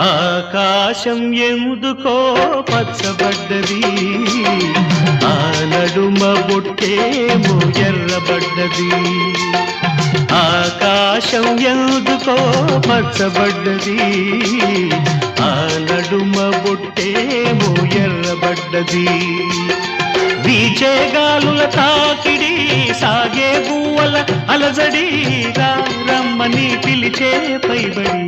ఆకాశం ఎందుకో పచ్చబడ్డది, ఆ నడుమ బొట్టేమో ఎర్రబడ్డది. ఆకాశం ఎందుకో పచ్చబడ్డది, ఆ నడుమ బొట్టేమో ఎర్రబడ్డది. వీచే గాలుల తాకిడి, సాగే గువ్వల అలజడి, రమ్మని పిలిచే పైబడి.